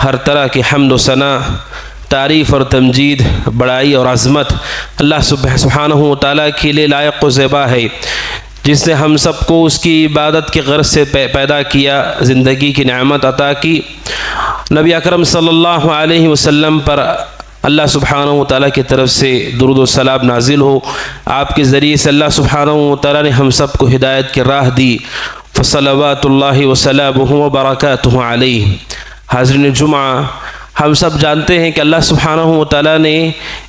हर तरह की हम्द व सना, तारीफ़ और तमजीद, बड़ाई और अज़मत अल्लाह सुब्हानहू व तआला के लिए लायक व ज़ेबा है, जिसने हम सबको उसकी इबादत की गर्ज से पैदा किया, ज़िंदगी की नेमत अता की। नबी अकरम सल्लल्लाहु अलैहि वसल्लम पर अल्लाह सुब्हानहू व तआला की तरफ से दुरूद व सलाम नाजिल हो। आपके ज़रिए से अल्लाह सुब्हानहू व तआला ने हम सबको हिदायत की राह दी। फ़सलवातुल्लाहि व सलामुहु व बरकातुहु अलैहि। हाज़रीन जुमा, हम सब जानते हैं कि अल्लाह सुब्हानहू व तआला ने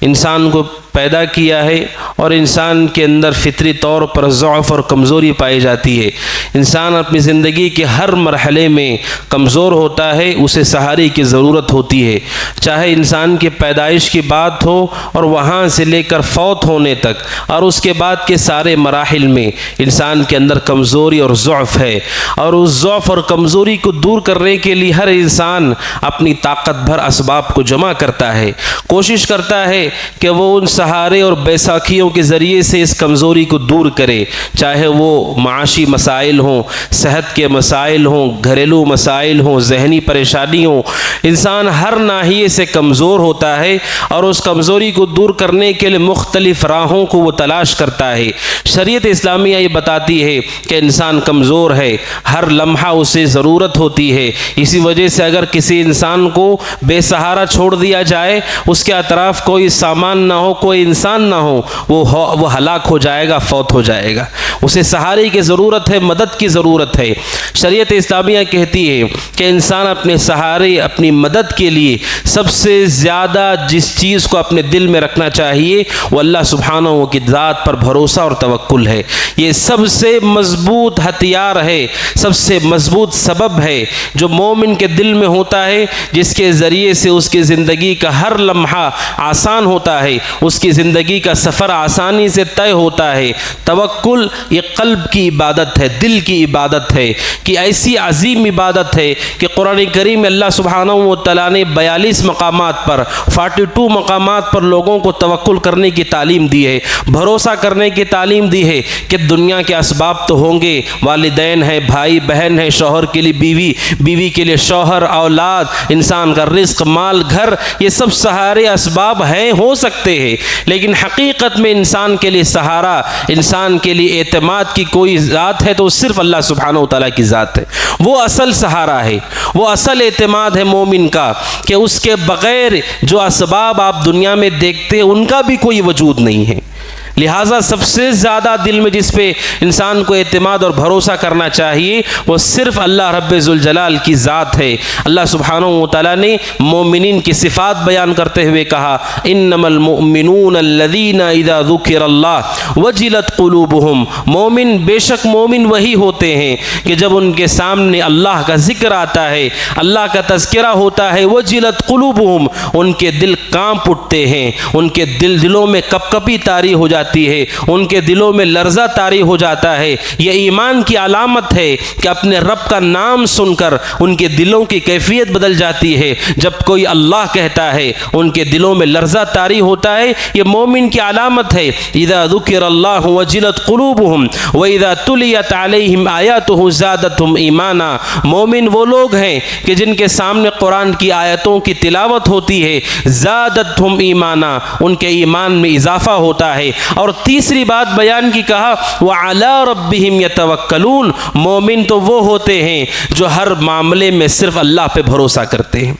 इंसान को पैदा किया है और इंसान के अंदर फितरी तौर पर ज़ौफ़ और कमज़ोरी पाई जाती है। इंसान अपनी ज़िंदगी के हर मरहले में कमज़ोर होता है, उसे सहारे की ज़रूरत होती है। चाहे इंसान की पैदाइश की बात हो और वहाँ से लेकर फ़ौत होने तक और उसके बाद के सारे मराहिल में इंसान के अंदर कमज़ोरी और ज़ौफ़ है, और उस ज़ौफ़ और कमज़ोरी को दूर करने के लिए हर इंसान अपनी ताकत भर असबाब को जमा करता है, कोशिश करता है कि वो उन सहारे और बैसाखियों के ज़रिए से इस कमज़ोरी को दूर करे। चाहे वो माशी मसाइल हों, सेहत के मसाइल हों, घरेलू मसाइल हों, जहनी परेशानी हो, इंसान हर नाहिए से कमज़ोर होता है और उस कमज़ोरी को दूर करने के लिए मुख्तलिफ़ राहों को वो तलाश करता है। शरीयत इस्लामिया ये बताती है कि इंसान कमज़ोर है, हर लम्हा उसे ज़रूरत होती है। इसी वजह से अगर किसी इंसान को बेसहारा छोड़ दिया जाए, उसके अतराफ़ कोई सामान ना हो, कोई इंसान ना हो, वो हलाक हो जाएगा, फौत हो जाएगा। उसे सहारे की ज़रूरत है, मदद की ज़रूरत है। शरीयत इस्लामिया कहती है कि इंसान अपने सहारे, अपनी मदद के लिए सबसे ज़्यादा जिस चीज़ को अपने दिल में रखना चाहिए वो अल्लाह सुब्हानहू की ज़ात पर भरोसा और तवक्कुल है। ये सबसे मज़बूत हथियार है, सबसे मज़बूत सबब है जो मोमिन के दिल में होता है, जिसके ज़रिए से उसकी ज़िंदगी का हर लम्हा आसान होता है, उसकी ज़िंदगी का सफ़र आसानी से तय होता है। तवक्कुल ये क़ल्ब की इबादत है, दिल की इबादत है, कि ऐसी अजीम इबादत है कि कुरान करीम में अल्लाह सुब्हानहू व तआला ने 42 मकामात पर, 42 मकामात पर लोगों को तवक्कुल करने की तालीम दी है, भरोसा करने की तालीम दी है कि दुनिया के असबाब तो होंगे, वालिदैन है, भाई बहन है, शौहर के लिए बीवी, बीवी के लिए शौहर, औलाद, इंसान का रिज़्क़, माल, घर, ये सब सहारे असबाब हैं, हो सकते हैं, लेकिन हकीकत में इंसान के लिए सहारा, इंसान के लिए एतमाद की कोई ज़ात है तो सिर्फ़ अल्लाह सुब्हानहू व तआला की ज़ात है। वो असल सहारा है, वो असल एतमाद है मोमिन का, कि उसके बग़ैर जो असबाब आप दुनिया में देखते हैं उनका भी कोई वजूद नहीं है। लिहाजा सबसे ज़्यादा दिल में जिस पे इंसान को एतमाद और भरोसा करना चाहिए वो सिर्फ अल्लाह रब्बुल जलाल की ज़ात है। अल्लाह सुब्हानहू व तआला ने मोमिनीन की सिफ़ात बयान करते हुए कहा, इन्नमल मुअमिनून अल्लज़ीना इज़ा ज़ुकिरल्लाह वजिलत क़ुलूबुहुम। मोमिन बेशक मोमिन वही होते हैं कि जब उनके सामने अल्लाह का ज़िक्र आता है, अल्लाह का तज़किरा होता है, वजिलत क़ुलूबुहुम, उनके दिल कांप उठते हैं, उनके दिलों में कपकपी तारी हो जाती है, उनके दिलों में लर्ज़ा तारी हो जाता है। यह ईमान की अलामत है कि अपने रब का नाम सुनकर उनके दिलों की कैफियत बदल जाती है। जब कोई अल्लाह कहता है उनके दिलों में लर्ज़ा तारी होता है, यह मोमिन की अलामत है। इज़ा ज़ुकिरल्लाहु वजिलत क़ुलूबुहुम व इज़ा तुलियत अलैहिम आयातुहु ज़ादतहुम ईमाना। मोमिन वो लोग हैं कि जिनके सामने कुरान की आयतों की तिलावत होती है, ज़ादतहुम ईमाना, उनके ईमान में इजाफा होता है। और तीसरी बात बयान की कहा, व अला रब्बिहिम यतवक्कलून। मोमिन तो वो होते हैं जो हर मामले में सिर्फ अल्लाह पे भरोसा करते हैं,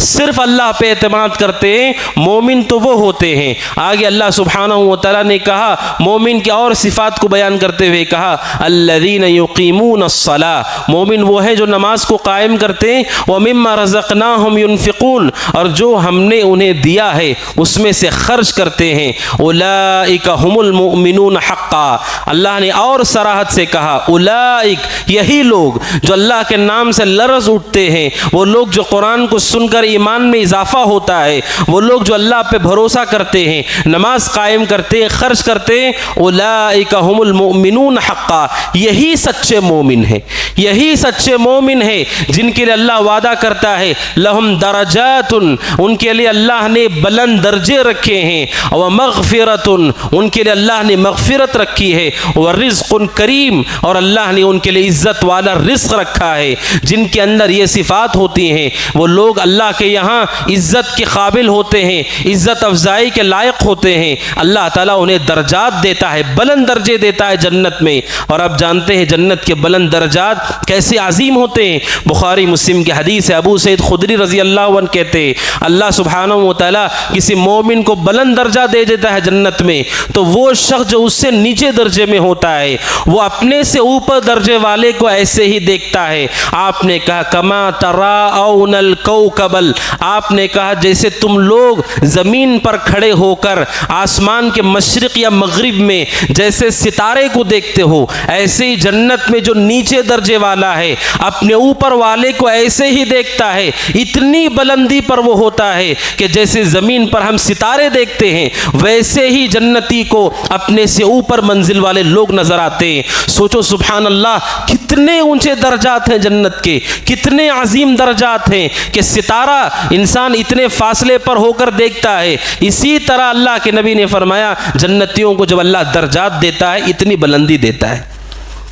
सिर्फ अल्लाह पे एतमाद करते हैं। मोमिन तो वो होते हैं। आगे अल्लाह सुब्हानहू व तआला ने कहा, मोमिन की और सिफ़ात को बयान करते हुए कहा, अल्लज़ीना युक़ीमून अस्सलाह। मोमिन वो है जो नमाज को कायम करते हैं, व मिम्मा रज़क़नाहुम युनफ़िक़ून, और जो हमने उन्हें दिया है उसमें से खर्च करते हैं। उलाइका हुमुल मुमिनून हक़्क़ा। अल्लाह ने और सराहत से कहा, उलाइक, यही लोग जो अल्लाह के नाम से लरज़ उठते हैं, वो लोग जो कुरान को सुनकर ईमान में इजाफा होता है, वो लोग जो अल्लाह पे भरोसा करते हैं, नमाज कायम करते हैं, खर्च करते हैं, उलाइका हुमुल मुमिनून हक़्क़ा। यही सच्चे मोमिन है, यही सच्चे मोमिन है जिनके लिए अल्लाह वादा करता है, लहुम दरजातुन, उनके लिए अल्लाह ने बुलंद दर्जे रखे हैं, व मग़फ़िरतुन, उनके लिए अल्लाह ने मग़फ़िरत रखी है, व रिज़्क़ुन करीम, और अल्लाह ने उनके लिए इज़्ज़त वाला रिज़्क़ रखा है। जिनके अंदर ये सिफ़ात होती हैं वो लोग अल्लाह के यहाँ इज़्ज़त के काबिल होते हैं, इज़्ज़त अफजाई के लायक होते हैं। अल्लाह ताला उन्हें दर्जात देता है, बुलंद दर्जे देता है जन्नत में। और अब जानते हैं जन्नत के बुलंद दर्जात कैसे अजीम होते हैं। बुखारी मुस्लिम की हदीस है, अबू सईद खुदरी रज़ी अल्लाह अन्हु कहते हैं, अल्लाह सुब्हानहू व तआला किसी मोमिन को बुलंद दर्जा दे देता है जन्नत में, तो वो शख्स जो उससे नीचे दर्जे में होता है वो अपने से ऊपर दर्जे वाले को ऐसे ही देखता है। आपने कहा, कमा तराउनल कौकबल, आपने कहा जैसे तुम लोग ज़मीन पर खड़े होकर आसमान के मशरिक़ या मगरिब में जैसे सितारे को देखते हो, ऐसे ही जन्नत में जो नीचे दर्जे वाला है अपने ऊपर वाले को ऐसे ही देखता है। इतनी बुलंदी पर वो होता है कि जैसे ज़मीन पर हम सितारे देखते हैं वैसे ही जन्नती को अपने से ऊपर मंजिल वाले लोग नज़र आते हैं। सोचो सुभान अल्लाह, कितने ऊंचे दर्जात हैं जन्नत के, कितने अजीम दर्जात हैं कि सितारा इंसान इतने फासले पर होकर देखता है। इसी तरह अल्लाह के नबी ने फरमाया, जन्नतियों को जब अल्लाह दर्जात देता है इतनी बुलंदी देता है।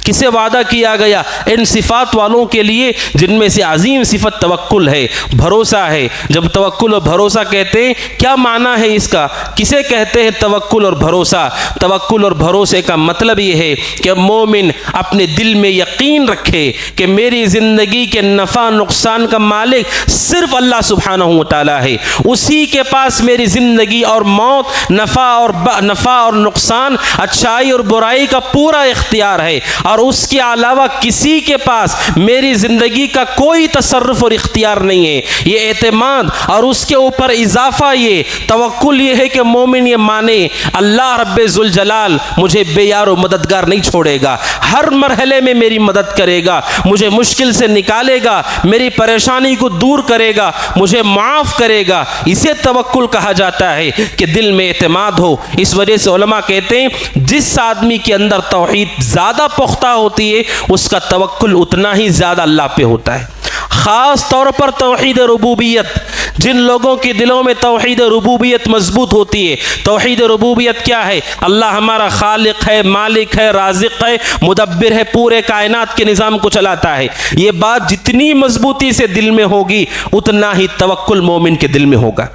किसे वादा किया गया? इन सिफ़ात वालों के लिए जिनमें से अजीम सिफ़त तवक्कुल है, भरोसा है। जब तवक्कुल और भरोसा कहते हैं, क्या माना है इसका? किसे कहते हैं तवक्कुल और भरोसा? तवक्कुल और भरोसे का मतलब ये है कि मोमिन अपने दिल में यकीन रखे कि मेरी ज़िंदगी के नफ़ा नुकसान का मालिक सिर्फ अल्लाह सुब्हानहू व तआला है। उसी के पास मेरी ज़िंदगी और मौत, नफ़ा और नुकसान, अच्छाई और बुराई का पूरा इख्तियार है, और उसके अलावा किसी के पास मेरी ज़िंदगी का कोई तसर्रुफ़ और इख्तियार नहीं है। ये एतमाद और उसके ऊपर इजाफा, ये तवक्कुल, ये है कि मोमिन ये माने अल्लाह रब्बुल जलाल मुझे बेयार और मददगार नहीं छोड़ेगा, हर मरहले में मेरी मदद करेगा, मुझे मुश्किल से निकालेगा, मेरी परेशानी को दूर करेगा, मुझे माफ़ करेगा। इसे तवक्कुल कहा जाता है कि दिल में एतमाद हो। इस वजह से उलमा कहते हैं जिस आदमी के अंदर तौहीद ज़्यादा पुख्ता होती है उसका तवक्कुल उतना ही ज़्यादा अल्लाह पे होता है। ख़ास तौर पर तौहीद रुबूबियत, जिन लोगों के दिलों में तौहीद रुबूबियत मजबूत होती है। तौहीद रुबूबियत क्या है? अल्लाह हमारा खालिक है, मालिक है, राज़िक़ है, मुदब्बिर है, पूरे कायनात के निज़ाम को चलाता है। ये बात जितनी मजबूती से दिल में होगी उतना ही तवक्कुल मोमिन के दिल में होगा।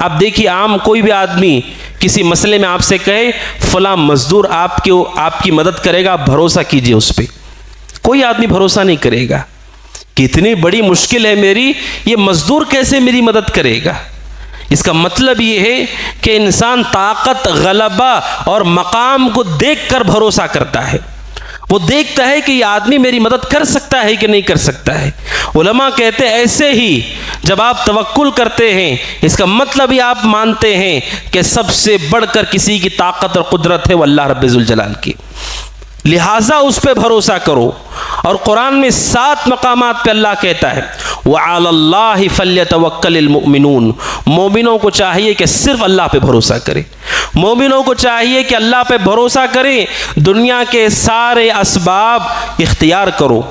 अब देखिए, आम कोई भी आदमी किसी मसले में आपसे कहे फला मजदूर आपकी मदद करेगा, आप भरोसा कीजिए उस पर। कोई आदमी भरोसा नहीं करेगा कि इतनी बड़ी मुश्किल है मेरी, ये मजदूर कैसे मेरी मदद करेगा, इसका मतलब ये है कि इंसान ताकत, गलबा और मकाम को देखकर भरोसा करता है। वो देखता है कि ये आदमी मेरी मदद कर सकता है कि नहीं कर सकता है। उलमा कहते हैं ऐसे ही जब आप तवक्कुल करते हैं, इसका मतलब ही आप मानते हैं कि सबसे बढ़कर किसी की ताकत और कुदरत है वो अल्लाह रब्बुल जलाल की, लिहाजा उस पर भरोसा करो। और कुरान में 7 मकामात पे अल्लाह कहता है व अलल्लाहि फल्यतवक्कलिल मुमिनून, मोमिनों को चाहिए कि सिर्फ अल्लाह पे भरोसा करें। मोमिनों को चाहिए कि अल्लाह पे भरोसा करें, दुनिया के सारे असबाब इख्तियार करो।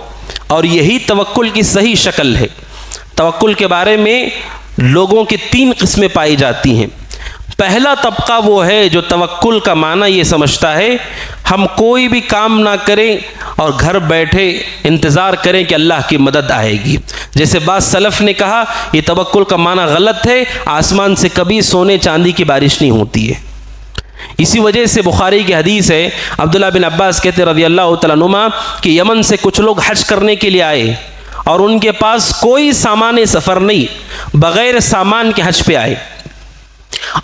और यही तवक्कुल की सही शक्ल है। तवक्कुल के बारे में लोगों की 3 किस्में पाई जाती हैं। पहला तबका वो है जो तवक्कुल का माना ये समझता है हम कोई भी काम ना करें और घर बैठे इंतज़ार करें कि अल्लाह की मदद आएगी। जैसे बात सलफ़ ने कहा, ये तवक्कुल का माना गलत है, आसमान से कभी सोने चांदी की बारिश नहीं होती है। इसी वजह से बुखारी की हदीस है, अब्दुल्लाह बिन अब्बास कहते रज़ियल्लाहु तआला अन्हुमा कि यमन से कुछ लोग हज करने के लिए आए और उनके पास कोई सामान सफ़र नहीं, बग़ैर सामान के हज पे आए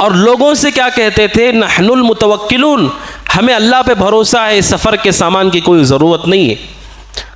और लोगों से क्या कहते थे, नहनुल मुतवक्किलून, हमें अल्लाह पे भरोसा है, सफ़र के सामान की कोई ज़रूरत नहीं है।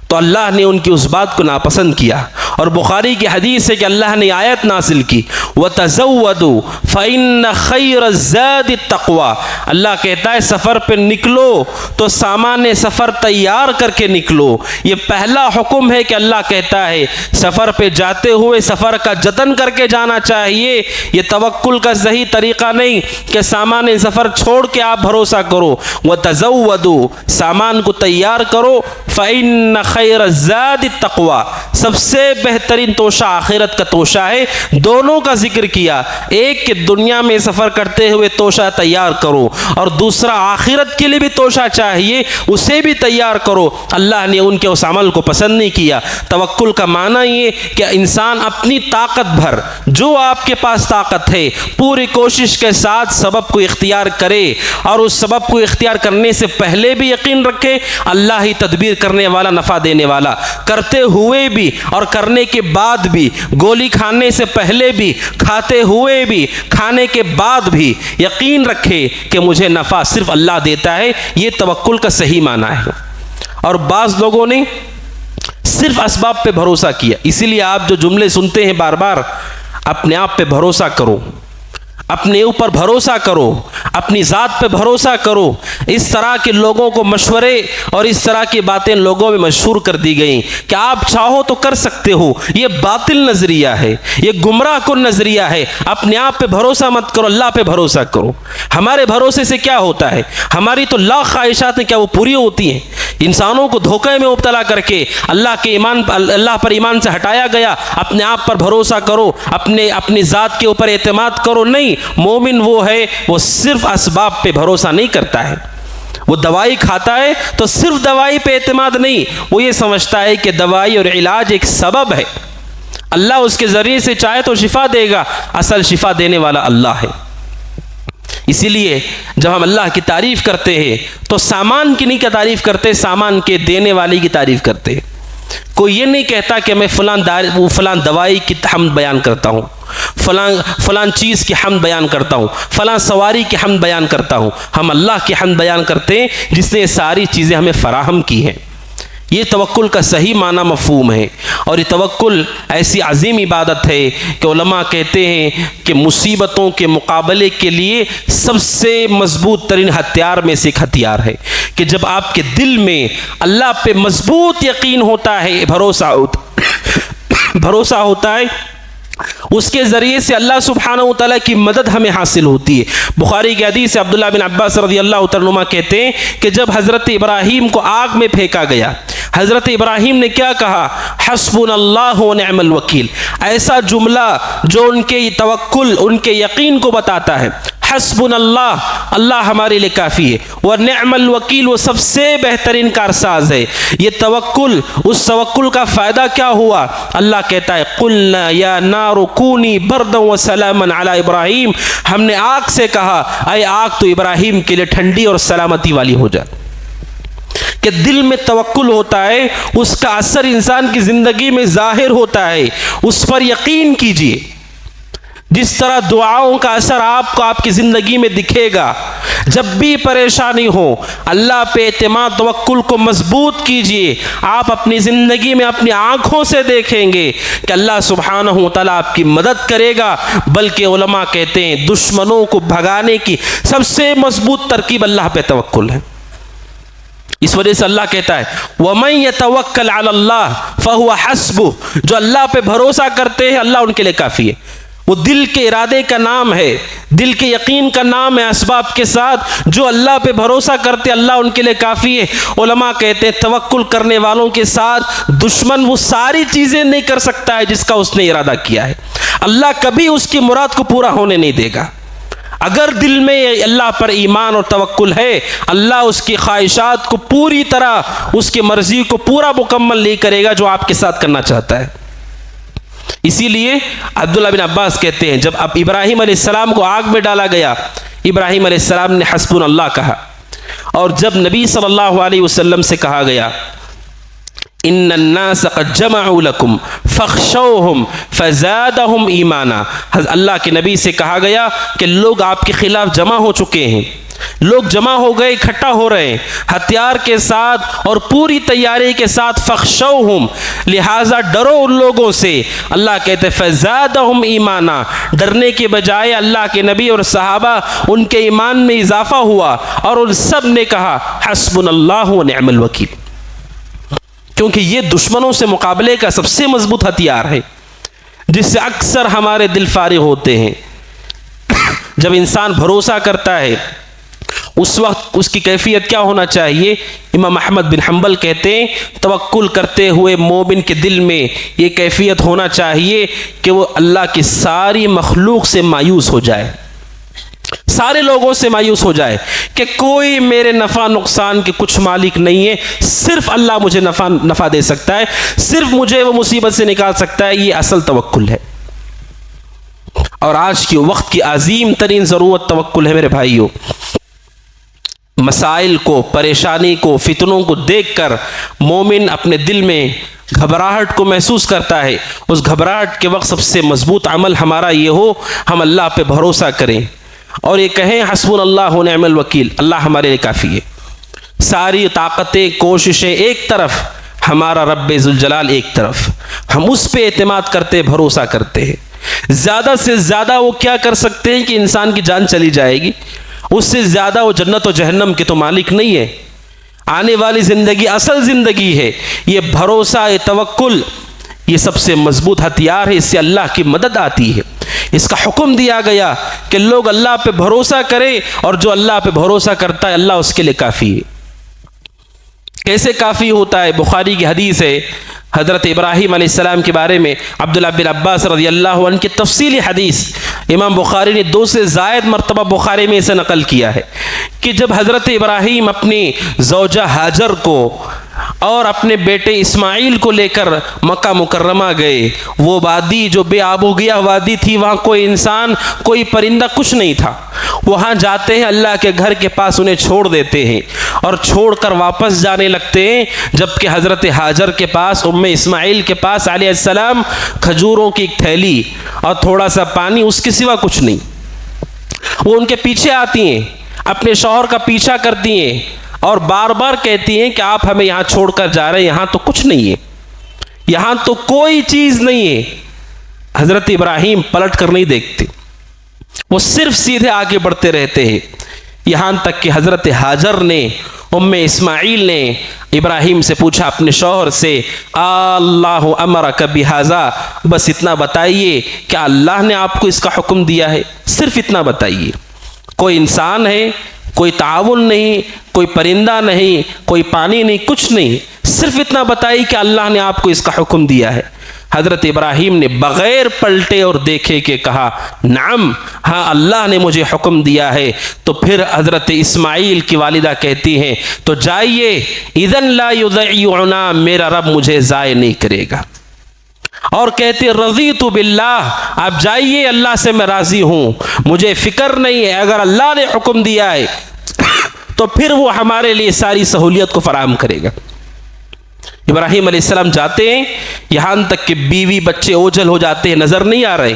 तो अल्लाह ने उनकी उस बात को नापसंद किया और बुखारी की हदीस है कि अल्लाह ने आयत नासिल की वतज़व्वदू फ़इन्न खैर ज़ादि तक़वा। अल्लाह कहता है सफ़र पे निकलो तो सामान सफ़र तैयार करके निकलो। ये पहला हुक्म है कि अल्लाह कहता है सफ़र पे जाते हुए सफ़र का जतन करके जाना चाहिए। ये तवक्कुल का सही तरीक़ा नहीं कि सामान सफ़र छोड़ के आप भरोसा करो। वतज़व्वदू, सामान को तैयार करो, फ़इन्न खैर ज़ादि तक़वा, सबसे बेहतरीन तोशा आखिरत का तोशा है। दोनों का जिक्र किया, एक कि दुनिया में सफ़र करते हुए तोशा तैयार करो और दूसरा आखिरत के लिए भी तोशा चाहिए, उसे भी तैयार करो। अल्लाह ने उनके उस अमल को पसंद नहीं किया। तवक्कुल का माना ये कि इंसान अपनी ताकत भर, जो आपके पास ताकत है, पूरी कोशिश के साथ सबब को इख्तियार करे और उस सबब को इख्तियार करने से पहले भी यकीन रखे अल्लाह ही तदबीर करने वाला, नफ़ा देने वाला। करते हुए भी और करने के बाद भी, गोली खाने से पहले भी, खाते हुए भी, खाने के बाद भी यकीन रखे कि मुझे नफ़ा सिर्फ अल्लाह देता है। ये तवक्कुल का सही माना है। और बाज़ लोगों ने सिर्फ असबाब पे भरोसा किया। इसीलिए आप जो जुमले सुनते हैं बार बार, अपने आप पे भरोसा करो, अपने ऊपर भरोसा करो, अपनी ज़ात पे भरोसा करो। इस तरह के लोगों को मशवरे और इस तरह की बातें लोगों में मशहूर कर दी गई कि आप चाहो तो कर सकते हो। ये बातिल नज़रिया है, ये गुमराह कुन नज़रिया है। अपने आप पे भरोसा मत करो, अल्लाह पे भरोसा करो। हमारे भरोसे से क्या होता है? हमारी तो लाख ख्वाहिशात हैं, क्या वो पूरी होती हैं? इंसानों को धोखे में मुब्तला करके अल्लाह के ईमान, अल्लाह पर ईमान से हटाया गया। अपने आप पर भरोसा करो, अपनी ज़ात के ऊपर एतमाद करो। नहीं, मोमिन वो है वो सिर्फ असबाब पे भरोसा नहीं करता है। वो दवाई खाता है तो सिर्फ दवाई पे एतमाद नहीं, वो ये समझता है कि दवाई और इलाज एक सबब है, अल्लाह उसके ज़रिए से चाहे तो शिफा देगा, असल शिफा देने वाला अल्लाह है। इसीलिए जब हम अल्लाह की तारीफ़ करते हैं तो सामान की नहीं का तारीफ़ करते, सामान के देने वाले की तारीफ़ करते हैं। कोई ये नहीं कहता कि मैं फ़लाँ दवाई की हम्द बयान करता हूँ, फ़लाँ चीज़ की हम्द बयान करता हूँ, फ़लाँ सवारी की हम्द बयान करता हूँ। हम अल्लाह की हम्द बयान करते हैं जिसने ये सारी चीज़ें हमें फ़राहम की हैं। ये तवक्कुल का सही माना मफ़हूम है। और ये तवक्कुल ऐसी अजीम इबादत है कि उलमा कहते हैं कि मुसीबतों के मुकाबले के लिए सबसे मजबूत तरीन हथियार में से एक हथियार है कि जब आपके दिल में अल्लाह पे मजबूत यकीन होता है, भरोसा होता है, उसके ज़रिए से अल्लाह सुब्हानहू व तआला की मदद हमें हासिल होती है। बुखारी की हदीस से अब्दुल्लाह बिन अब्बास रज़ियल्लाहु तआला अन्हुमा कहते हैं कि जब हज़रत इब्राहीम को आग में फेंका गया, हज़रत इब्राहीम ने क्या कहा? हस्बुनल्लाहु व निअमल वकील। ऐसा जुमला जो उनके तवक्कुल, उनके यकीन को बताता है। हस्बुनल्लाह, अल्लाह हमारे लिए काफ़ी है, व निअमल वकील, वो सबसे बेहतरीन कारसाज है। ये तवक्कुल, उस तवक्कुल का फ़ायदा क्या हुआ? अल्लाह कहता है कुल्ना या नारु कूनी बरदन व सलामन अला इब्राहीम, हमने आग से कहा अय आग तो इब्राहीम के लिए ठंडी और सलामती वाली हो जाए। कि दिल में तवक्कुल होता है, उसका असर इंसान की ज़िंदगी में ज़ाहिर होता है। उस पर यकीन कीजिए जिस तरह दुआओं का असर आपको आपकी ज़िंदगी में दिखेगा। जब भी परेशानी हो, अल्लाह पे एतमाद तवक्कुल को मजबूत कीजिए। आप अपनी ज़िंदगी में अपनी आँखों से देखेंगे कि अल्लाह सुब्हानहू व तआला आपकी मदद करेगा। बल्कि उलमा कहते हैं दुश्मनों को भगाने की सबसे मजबूत तरकीब अल्लाह पे तवक्कुल है। इस वजह से अल्लाह कहता है वमन यतवक्कल अलल्लाह फहुवा हस्बुह, जो अल्लाह पे भरोसा करते हैं अल्लाह उनके लिए काफ़ी है। वो दिल के इरादे का नाम है, दिल के यकीन का नाम है। असबाब के साथ जो अल्लाह पे भरोसा करते अल्लाह उनके लिए काफ़ी है। उलमा कहते हैं तवक्कुल करने वालों के साथ दुश्मन वो सारी चीज़ें नहीं कर सकता है जिसका उसने इरादा किया है। अल्लाह कभी उसकी मुराद को पूरा होने नहीं देगा। अगर दिल में अल्लाह पर ईमान और तवक्कुल है, अल्लाह उसकी ख्वाहिशात को पूरी तरह, उसकी मर्जी को पूरा मुकम्मल नहीं करेगा जो आपके साथ करना चाहता है। इसीलिए अब्दुल्लाह बिन अब्बास कहते हैं जब अब इब्राहिम अलैहिस्सलाम को आग में डाला गया, इब्राहिम अलैहिस्सलाम ने हस्बुनल्लाह कहा। और जब नबी सल्लल्लाहु अलैहि वसल्लम से कहा गया इन्नन्नास क़द जमअू लकुम फ़ख़शौहुम फ़ज़ादहुम ईमाना, अल्लाह के नबी से कहा गया कि लोग आपके खिलाफ जमा हो चुके हैं, लोग जमा हो गए, इकट्ठा हो रहे हैं हथियार के साथ और पूरी तैयारी के साथ। फ़ख़शौहुम, लिहाजा डरो उन लोगों से। अल्लाह कहते हैं फ़ज़ादहुम ईमाना, डरने के बजाय अल्लाह के नबी और सहाबा उनके ईमान में इजाफा हुआ और उन सब ने कहा हस्बुनल्लाहु व निअमल वकील, क्योंकि ये दुश्मनों से मुकाबले का सबसे मजबूत हथियार है जिससे अक्सर हमारे दिल फारिग होते हैं। जब इंसान भरोसा करता है उस वक्त उसकी कैफियत क्या होना चाहिए? इमाम अहमद बिन हंबल कहते हैं तवक्कुल करते हुए मोमिन के दिल में ये कैफियत होना चाहिए कि वो अल्लाह की सारी मखलूक से मायूस हो जाए, सारे लोगों से मायूस हो जाए कि कोई मेरे नफ़ा नुकसान के कुछ मालिक नहीं है, सिर्फ अल्लाह मुझे नफ़ा दे सकता है, सिर्फ मुझे वो मुसीबत से निकाल सकता है। ये असल तवक्कुल है और आज के वक्त की अजीम तरीन ज़रूरत तवक्कुल है। मेरे भाइयों, मसाइल को, परेशानी को, फितनों को देखकर मोमिन अपने दिल में घबराहट को महसूस करता है। उस घबराहट के वक्त सबसे मजबूत अमल हमारा ये हो हम अल्लाह पे भरोसा करें और ये कहें हस्बुनल्लाहु व निअमल वकील, अल्लाह हमारे लिए काफ़ी है। सारी ताकतें, कोशिशें एक तरफ, हमारा रब्बे ज़ुल जलाल एक तरफ, हम उस पे एतमाद करते, भरोसा करते हैं। ज़्यादा से ज़्यादा वो क्या कर सकते हैं कि इंसान की जान चली जाएगी, उससे ज़्यादा वो जन्नत और जहन्नम के तो मालिक नहीं है। आने वाली ज़िंदगी असल ज़िंदगी है। ये भरोसा, ये तवक्कुल, ये सबसे मजबूत हथियार है, इससे अल्लाह की मदद आती है। इसका हुक्म दिया गया कि लोग अल्लाह पे भरोसा करें और जो अल्लाह पे भरोसा करता है अल्लाह उसके लिए काफ़ी है। कैसे काफ़ी होता है? बुखारी की हदीस है, हज़रत इब्राहीम अलैहिस्सलाम के बारे में अब्दुल्लाह बिन अब्बास रज़ियल्लाहु अन्हु की तफसीली हदीस इमाम बुखारी ने 2 से ज़ायद मरतबा बुखारी में इसे नकल किया है कि जब हज़रत इब्राहीम अपनी ज़ौजा हाजर को और अपने बेटे इस्माइल को लेकर मक्का मुकर्रमा गए, वो वादी जो बेआबूगिया वादी थी, वहाँ कोई इंसान, कोई परिंदा, कुछ नहीं था। वहाँ जाते हैं, अल्लाह के घर के पास उन्हें छोड़ देते हैं और छोड़कर वापस जाने लगते हैं, जबकि हज़रत हाजर के पास, उम्मे इस्माइल के पास अलैहिस्सलाम खजूरों की एक थैली और थोड़ा सा पानी, उसके सिवा कुछ नहीं। वो उनके पीछे आती हैं, अपने शौहर का पीछा करती हैं और बार बार कहती हैं कि आप हमें यहाँ छोड़कर जा रहे हैं, यहाँ तो कुछ नहीं है, यहाँ तो कोई चीज़ नहीं है। हज़रत इब्राहीम पलट कर नहीं देखते, वो सिर्फ सीधे आगे बढ़ते रहते हैं, यहाँ तक कि हज़रत हाजर ने, उम्मे इस्माइल ने इब्राहीम से पूछा, अपने शौहर से, अल्लाहु अमरक बिहाज़ा, बस इतना बताइए क्या अल्लाह ने आपको इसका हुक्म दिया है? सिर्फ इतना बताइए। कोई इंसान है, कोई ताउन नहीं, कोई परिंदा नहीं, कोई पानी नहीं, कुछ नहीं, सिर्फ इतना बताइए कि अल्लाह ने आपको इसका हुक्म दिया है। हज़रत इब्राहीम ने बग़ैर पलटे और देखे के कहा, नाम, हाँ अल्लाह ने मुझे हुक्म दिया है। तो फिर हज़रत इस्माइल की वालिदा कहती हैं, तो जाइए, इज़न ला युज़य्युना, मेरा रब मुझे ज़ाय नहीं करेगा। और कहते रज़ीतु बिल्लाह, आप जाइए, अल्लाह से मैं राज़ी हूँ, मुझे फ़िक्र नहीं है, अगर अल्लाह ने हुक्म दिया है तो फिर वो हमारे लिए सारी सहूलियत को फराहम करेगा। इब्राहीम अलैहिस्सलाम जाते हैं, यहाँ तक कि बीवी बच्चे ओझल हो जाते हैं, नज़र नहीं आ रहे।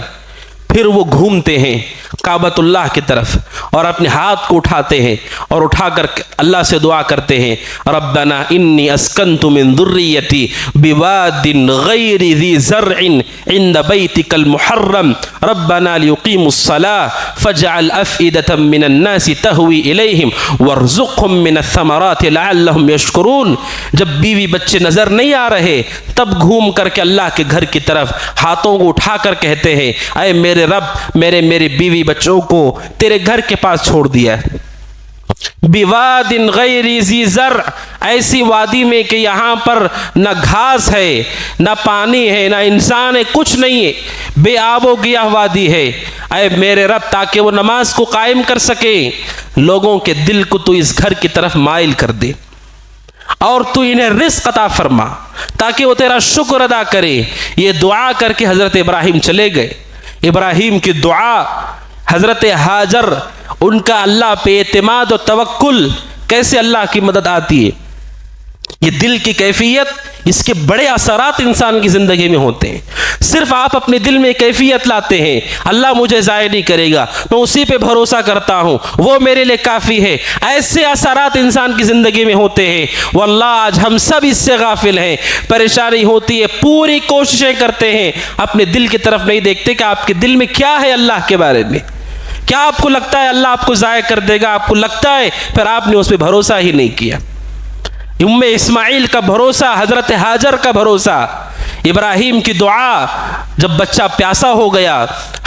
फिर वो घूमते हैं काबतुल्लाह की तरफ और अपने हाथ को उठाते हैं और उठाकर अल्लाह से दुआ करते हैं, रब्बना इन्नी अस्कन्तु मिन दुर्रियती बिवादिन गैरि ज़ी ज़र्इन इंद बैतिकल मुहर्रम रब्बना लियुक़ीमुस्सलाह फजअल अफ़इदतम मिनन नासि तहवी इलैहिम वर्ज़ुक़हुम मिनथ थमराति लअल्लहुम यशकुरून। जब बीवी बच्चे नज़र नहीं आ रहे तब घूम करके अल्लाह के घर की तरफ हाथों को उठाकर कहते हैं, अय मेरे रब, मेरे बीवी बच्चों को तेरे घर के पास छोड़ दिया है। बिवादिन गैरि ज़ी ज़र, ऐसी वादी में कि यहाँ पर न घास है, न पानी है, न इंसान है, कुछ नहीं है, बेआबो गिया वादी है। अय मेरे रब, ताकि वो नमाज को कायम कर सके, लोगों के दिल को तू इस घर की तरफ माइल कर दे और तू इन्हें रिज़्क़ अता फरमा ताकि वो तेरा शुक्र अदा करे। ये दुआ करके हज़रत इब्राहिम चले गए। इब्राहिम की दुआ, हज़रत हाजर, उनका अल्लाह पे एतमाद और तवक्कुल, कैसे अल्लाह की मदद आती है, ये दिल की कैफियत, इसके बड़े असरात इंसान की ज़िंदगी में होते हैं। सिर्फ आप अपने दिल में कैफियत लाते हैं, अल्लाह मुझे ज़ाय नहीं करेगा, मैं उसी पे भरोसा करता हूँ, वो मेरे लिए काफ़ी है, ऐसे असरात इंसान की ज़िंदगी में होते हैं। वल्लाह आज हम सब इससे गाफिल हैं। परेशानी होती है, पूरी कोशिशें करते हैं, अपने दिल की तरफ नहीं देखते कि आपके दिल में क्या है अल्लाह के बारे में। क्या आपको लगता है अल्लाह आपको ज़ाय कर देगा? आपको लगता है, फिर आपने उस पर भरोसा ही नहीं किया। उम्मे इस्माइल का भरोसा, हज़रत हाजर का भरोसा, इब्राहिम की दुआ। जब बच्चा प्यासा हो गया,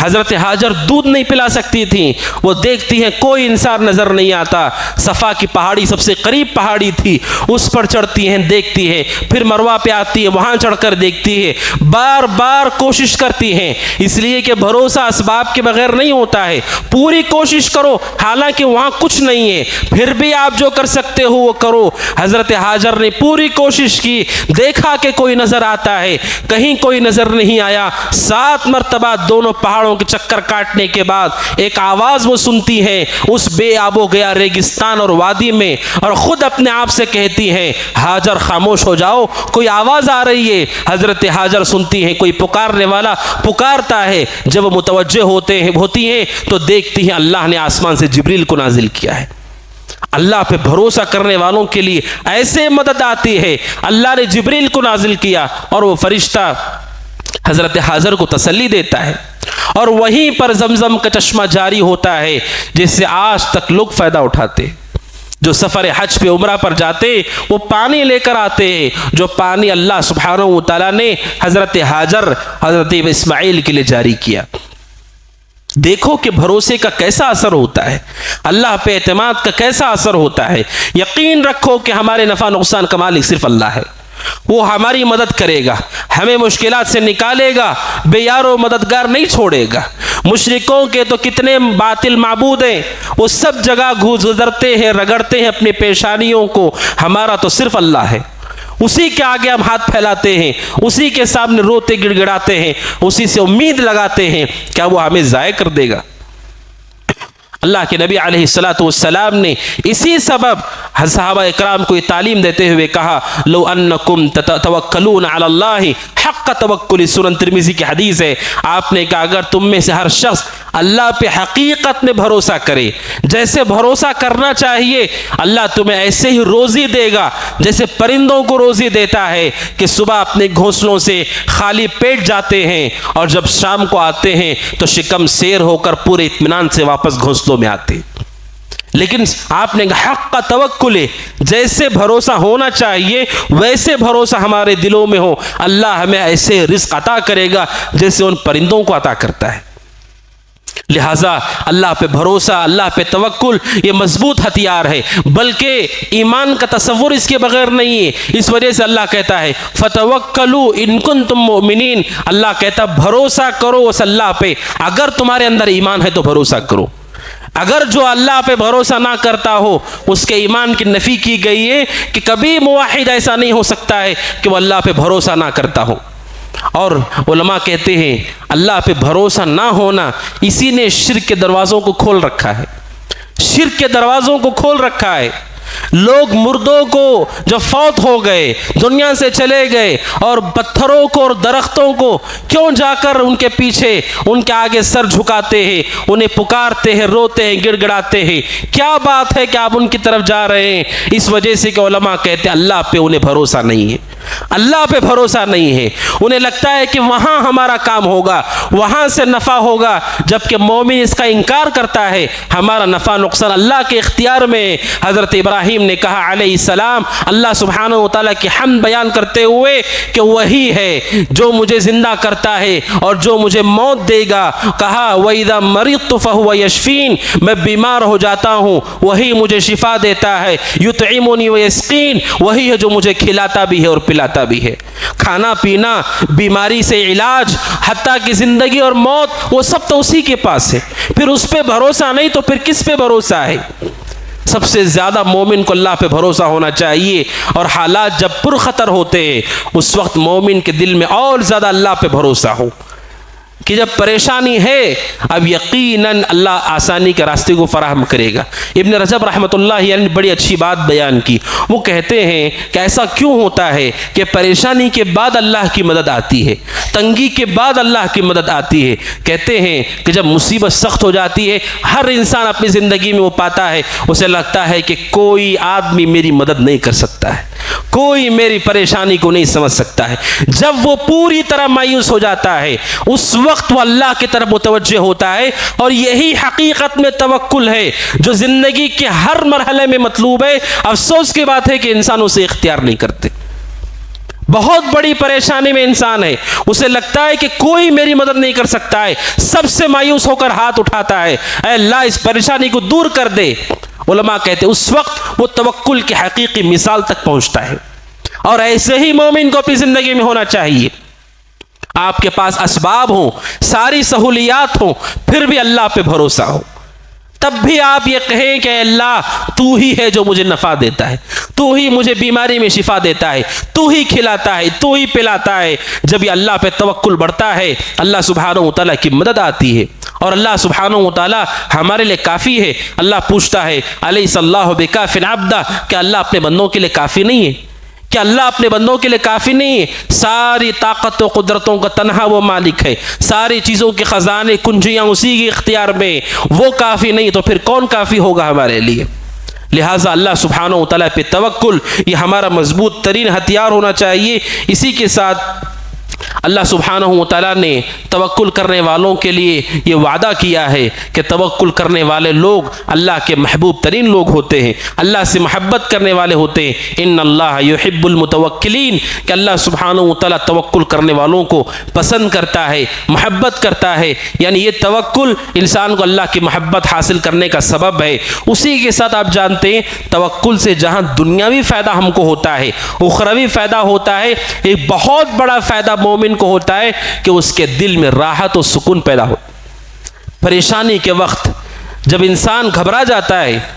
हज़रत हाजर दूध नहीं पिला सकती थी, वो देखती हैं कोई इंसान नज़र नहीं आता, सफ़ा की पहाड़ी सबसे करीब पहाड़ी थी, उस पर चढ़ती हैं, देखती है, फिर मरवा पे आती है, वहाँ चढ़कर देखती है, बार बार कोशिश करती हैं, इसलिए कि भरोसा असबाब के बगैर नहीं होता है। पूरी कोशिश करो, हालांकि वहाँ कुछ नहीं है, फिर भी आप जो कर सकते हो वो करो। हज़रत हाजर ने पूरी कोशिश की, देखा कि कोई नज़र आता है, कहीं कोई नज़र नहीं आया। 7 मरतबा दोनों पहाड़ों के चक्कर काटने के बाद एक आवाज़ वो सुनती हैं उस बेआबो गया रेगिस्तान और वादी में, और ख़ुद अपने आप से कहती हैं, हाजर खामोश हो जाओ, कोई आवाज़ आ रही है। हज़रत हाजर सुनती हैं कोई पुकारने वाला पुकारता है। जब वो मुतवज्जे होती हैं तो देखती हैं अल्लाह ने आसमान से जिब्रील को नाजिल किया है। अल्लाह पे भरोसा करने वालों के लिए ऐसे मदद आती है। अल्लाह ने जिब्रील को नाजिल किया और वो फरिश्ता हज़रत हाजर को तसल्ली देता है, और वहीं पर जमजम का चश्मा जारी होता है जिससे आज तक लोग फ़ायदा उठाते। जो सफ़र हज पे उम्रा पर जाते वो पानी लेकर आते हैं, जो पानी अल्लाह सुब्हानहू व तआला ने हज़रत हाजर, हज़रत इस्माइल के लिए जारी किया। देखो कि भरोसे का कैसा असर होता है, अल्लाह पे एतमाद का कैसा असर होता है। यकीन रखो कि हमारे नफ़ा नुकसान का मालिक सिर्फ अल्लाह है, वो हमारी मदद करेगा, हमें मुश्किलात से निकालेगा, बेयारो मददगार नहीं छोड़ेगा। मुशरिकों के तो कितने बातिल माबूद हैं, वो सब जगह गुजरते हैं, रगड़ते हैं अपनी पेशानियों को, हमारा तो सिर्फ अल्लाह है। उसी के आगे हम हाथ फैलाते हैं, उसी के सामने रोते गिड़गिड़ाते हैं, उसी से उम्मीद लगाते हैं क्या वो हमें ज़ाय कर देगा। अल्लाह के नबी अलैहिस्सलातु वस्सलाम ने इसी सबब सहाबा इकराम को ये तालीम देते हुए कहा, लो अन्नकुम तवक्कलून अलल्लाहि हक़्क़ तवक्कुलि, सुनन तिर्मिज़ी की हदीस है। आपने कहा अगर तुम में से हर शख्स अल्लाह पे हकीकत में भरोसा करे, जैसे भरोसा करना चाहिए, अल्लाह तुम्हें ऐसे ही रोज़ी देगा जैसे परिंदों को रोज़ी देता है कि सुबह अपने घोंसलों से खाली पेट जाते हैं और जब शाम को आते हैं तो शिकम सेर होकर पूरे इत्मीनान से वापस घोंसलों में आते। लेकिन आपने हक़ का तवक्कुल, जैसे भरोसा होना चाहिए वैसे भरोसा हमारे दिलों में हो, अल्लाह हमें ऐसे रिज़्क़ अता करेगा जैसे उन परिंदों को अता करता है। लिहाजा अल्लाह पे भरोसा, अल्लाह पे तवक्कुल ये मजबूत हथियार है, बल्कि ईमान का तसव्वुर इसके बगैर नहीं है। इस वजह से अल्लाह कहता है फतवक्कलू इन कुंतुम मुमिनीन, अल्लाह कहता भरोसा करो उस अल्लाह पे, अगर तुम्हारे अंदर ईमान है तो भरोसा करो। अगर जो अल्लाह पे भरोसा ना करता हो उसके ईमान की नफ़ी की गई है कि कभी मुवाहिद ऐसा नहीं हो सकता है कि वो अल्लाह पे भरोसा ना करता हो। और उलमा कहते हैं अल्लाह पे भरोसा ना होना इसी ने शिर्क के दरवाज़ों को खोल रखा है, शिर्क के दरवाज़ों को खोल रखा है। लोग मुर्दों को जो फौत हो गए, दुनिया से चले गए, और पत्थरों को और दरख्तों को क्यों जाकर उनके पीछे उनके आगे सर झुकाते हैं, उन्हें पुकारते हैं, रोते हैं, गिड़गिड़ाते हैं? क्या बात है कि आप उनकी तरफ जा रहे हैं? इस वजह से कि उलमा कहते हैं अल्लाह पे उन्हें भरोसा नहीं है, अल्लाह पे भरोसा नहीं है। उन्हें लगता है कि वहां हमारा काम होगा, वहां से नफा होगा, जबकि मोमिन इसका इनकार करता है। हमारा नफा नुकसान अल्लाह के इख्तियार में। हजरत इब्राहिम ने कहा अलैहिस्सलाम, अल्लाह सुब्हानहू व तआला की हम्द बयान करते हुए कि वही है जो मुझे जिंदा करता है और जो मुझे मौत देगा। कहा वइज़ा मरिदतु फहुव यशफीन, मैं बीमार हो जाता हूँ वही मुझे शिफा देता है। युतइमुनी व यस्कीन, वही है जो मुझे खिलाता भी है और पिलाता भी है। खाना पीना, बीमारी से इलाज, हत्ता की जिंदगी और मौत, वो सब तो उसी के पास है। फिर उस पे भरोसा नहीं तो फिर किस पे भरोसा है? सबसे ज़्यादा मोमिन को अल्लाह पे भरोसा होना चाहिए। और हालात जब पुरखतर होते हैं उस वक्त मोमिन के दिल में और ज़्यादा अल्लाह पे भरोसा हो कि जब परेशानी है अब यकीनन अल्लाह आसानी के रास्ते को फराहम करेगा। इब्न रजब रहमतुल्लाह ने बड़ी अच्छी बात बयान की। वो कहते हैं कि ऐसा क्यों होता है कि परेशानी के बाद अल्लाह की मदद आती है, तंगी के बाद अल्लाह की मदद आती है। कहते हैं कि जब मुसीबत सख्त हो जाती है हर इंसान अपनी ज़िंदगी में वो पाता है, उसे लगता है कि कोई आदमी मेरी मदद नहीं कर सकता है, कोई मेरी परेशानी को नहीं समझ सकता है। जब वो पूरी तरह मायूस हो जाता है उस वक्त वो अल्लाह की तरफ मुतवज्जे होता है। और यही हकीकत में तवक्कुल है जो जिंदगी के हर मरहले में मतलूब है। अफसोस की बात है कि इंसान उसे इख्तियार नहीं करते। बहुत बड़ी परेशानी में इंसान है, उसे लगता है कि कोई मेरी मदद नहीं कर सकता है, सबसे मायूस होकर हाथ उठाता है, ऐ अल्लाह इस परेशानी को दूर कर दे। उलमा कहते उस वक्त वो तवक्कुल की हकीकी मिसाल तक पहुंचता है। और ऐसे ही मोमिन को अपनी जिंदगी में होना चाहिए। आपके पास असबाब हो, सारी सहूलियात हो, फिर भी अल्लाह पे भरोसा हो। तब भी आप ये कहें कि अल्लाह तू ही है जो मुझे नफ़ा देता है, तू ही मुझे बीमारी में शिफा देता है, तू ही खिलाता है, तू ही पिलाता है। जब ये अल्लाह पे तवक्कुल बढ़ता है अल्लाह सुब्हानहू व तआला की मदद आती है और अल्लाह सुब्हानहू व तआला हमारे लिए काफ़ी है। अल्लाह पूछता है अलैहिस्सलाहु बिकाफिन अब्दा, क्या अल्लाह अपने बंदों के लिए काफ़ी नहीं है? क्या अल्लाह अपने बंदों के लिए काफ़ी नहीं है? सारी ताकत व कुदरतों का तन्हा वो मालिक है, सारी चीज़ों के ख़जाने कुंजियाँ उसी के इख्तियार में। वो काफ़ी नहीं तो फिर कौन काफ़ी होगा हमारे लिए? लिहाजा अल्लाह सुब्हानहू व तआला पे तवक्कुल ये हमारा मजबूत तरीन हथियार होना चाहिए। इसी के साथ अल्लाह सुब्हानहू व तआला ने तवक्कुल करने वालों के लिए ये वादा किया है कि तवक्कुल करने वाले लोग अल्लाह के महबूब तरीन लोग होते हैं, अल्लाह से मोहब्बत करने वाले होते हैं। इन्नल्लाह युहिब्बुल मुतवक्किलीन, कि अल्लाह सुब्हानहू व तआला तवक्कुल करने वालों को पसंद करता है, मोहब्बत करता है। यानी ये तवक्कुल इंसान को अल्लाह की मोहब्बत हासिल करने का सबब है। उसी के साथ आप जानते हैं तवक्कुल से जहाँ दुनियावी फ़ायदा हमको होता है, उखरवी फ़ायदा होता है, एक बहुत बड़ा फ़ायदा मोमिन को होता है कि उसके दिल में राहत और सुकून पैदा हो। परेशानी के वक्त जब इंसान घबरा जाता है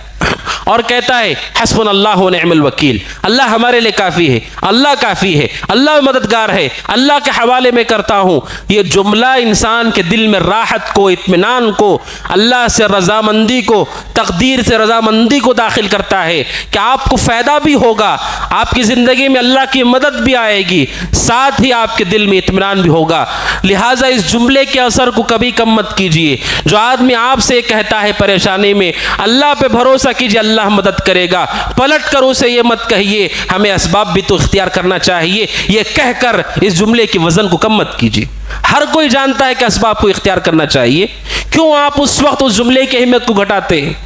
और कहता है हस्बुनल्लाहु व निअमल वकील, अल्लाह हमारे लिए काफ़ी है, अल्लाह काफ़ी है, अल्लाह मददगार है, अल्लाह के हवाले में करता हूँ, ये जुमला इंसान के दिल में राहत को, इत्मीनान को, अल्लाह से रज़ामंदी को, तकदीर से रज़ामंदी को दाखिल करता है कि आपको फ़ायदा भी होगा, आपकी ज़िंदगी में अल्लाह की मदद भी आएगी, साथ ही आपके दिल में इत्मीनान भी होगा। लिहाजा इस जुमले के असर को कभी कम मत कीजिए। जो आदमी आपसे कहता है परेशानी में अल्लाह पे भरोसा कीजिए, अल्लाह मदद करेगा, पलट कर उसे ये मत कहिए हमें असबाब भी तो इख्तियार करना चाहिए, ये कहकर इस जुमले के वजन को कम मत कीजिए। हर कोई जानता है कि असबाब को इख्तियार करना चाहिए, क्यों आप उस वक्त उस जुमले की अहमियत को घटाते हैं?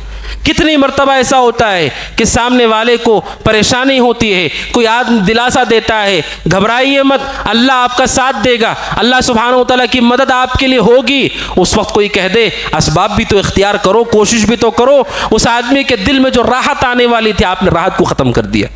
कितनी मर्तबा ऐसा होता है कि सामने वाले को परेशानी होती है, कोई आदमी दिलासा देता है घबराइए मत, अल्लाह आपका साथ देगा, अल्लाह सुब्हानहू व तआला की मदद आपके लिए होगी। उस वक्त कोई कह दे असबाब भी तो इख्तियार करो, कोशिश भी तो करो, उस आदमी के दिल में जो राहत आने वाली थी आपने राहत को ख़त्म कर दिया।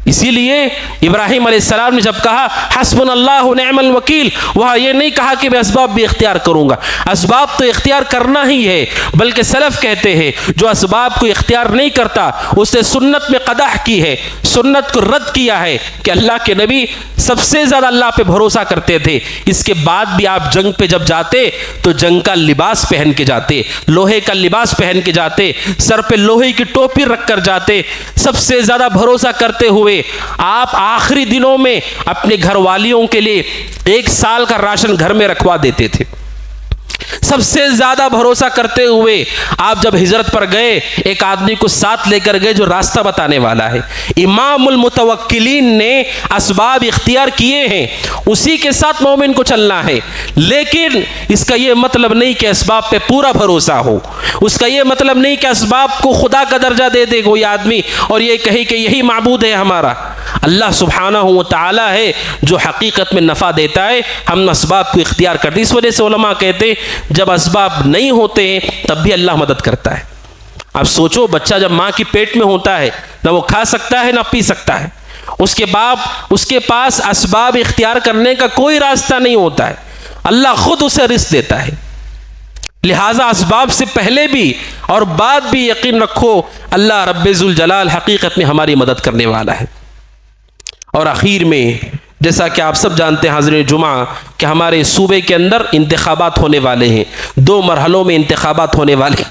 इसीलिए इब्राहिम अलैहिस्सलाम ने जब कहा हस्बुनल्लाहु निअमल वकील, वह ये नहीं कहा कि मैं असबाब भी इख्तियार करूंगा। असबाब तो इख्तियार करना ही है, बल्कि सलफ कहते हैं जो असबाब को इख्तियार नहीं करता उसने सुन्नत में कदह की है, सुन्नत को रद्द किया है कि अल्लाह के नबी सबसे ज़्यादा अल्लाह पे भरोसा करते थे। इसके बाद भी आप जंग पे जब जाते तो जंग का लिबास पहन के जाते, लोहे का लिबास पहन के जाते, सर पे लोहे की टोपी रख कर जाते। सबसे ज़्यादा भरोसा करते हुए आप आखिरी दिनों में अपने घर वालियों के लिए 1 साल का राशन घर में रखवा देते थे। सबसे ज्यादा भरोसा करते हुए आप जब हिजरत पर गए एक आदमी को साथ लेकर गए जो रास्ता बताने वाला है। इमामुल मुतवक्किलीन ने असबाब इख्तियार किए हैं, उसी के साथ मोमिन को चलना है। लेकिन इसका यह मतलब नहीं कि असबाब पे पूरा भरोसा हो, उसका यह मतलब नहीं कि असबाब को खुदा का दर्जा दे दे कोई आदमी और ये कहे कि यही माबूद है हमारा। अल्लाह सुब्हानहू व तआला है जो हकीकत में नफ़ा देता है, हम असबाब को इख्तियार करते। इस वजह से उलमा कहते जब असबाब नहीं होते हैं तब भी अल्लाह मदद करता है। आप सोचो, बच्चा जब माँ की पेट में होता है ना वो खा सकता है ना पी सकता है, उसके बाद उसके पास असबाब इख्तियार करने का कोई रास्ता नहीं होता है, अल्लाह खुद उसे रिस्क देता है। लिहाजा असबाब से पहले भी और बाद भी यकीन रखो अल्लाह रब्बुल जलाल हकीकत में हमारी मदद करने वाला है। और आखिर में जैसा कि आप सब जानते हैं हाज़िरीन जुमा कि हमारे सूबे के अंदर इंतखाबात होने वाले हैं, 2 मरहलों में इंतखाबात होने वाले।